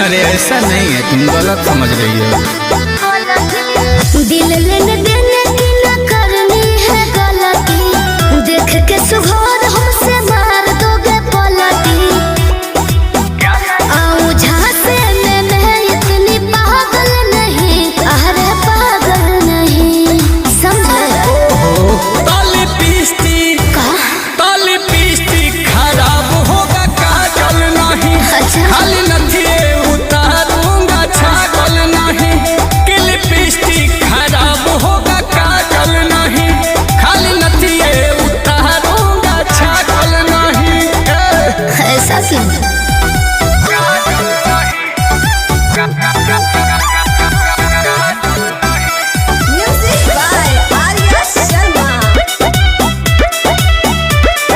अरे ऐसा नहीं है, तुम गलत समझ रही हो। दिल लेने देने की न करनी है गलती, देख के सुघोर हमसे मार दोगे पलटी। आऊं झांसे में मैं इतनी पागल नहीं, अरे पागल नहीं, समझे? ताली पीस्ती खराब होगा काजल नहीं, अच्छा। खाली नथिए उतारूंगा छागल नहीं। कि लिपस्टिक खराब होगा काजल नहीं, खाली नथिए उतारूंगा छागल नहीं। ऐसा क्यों?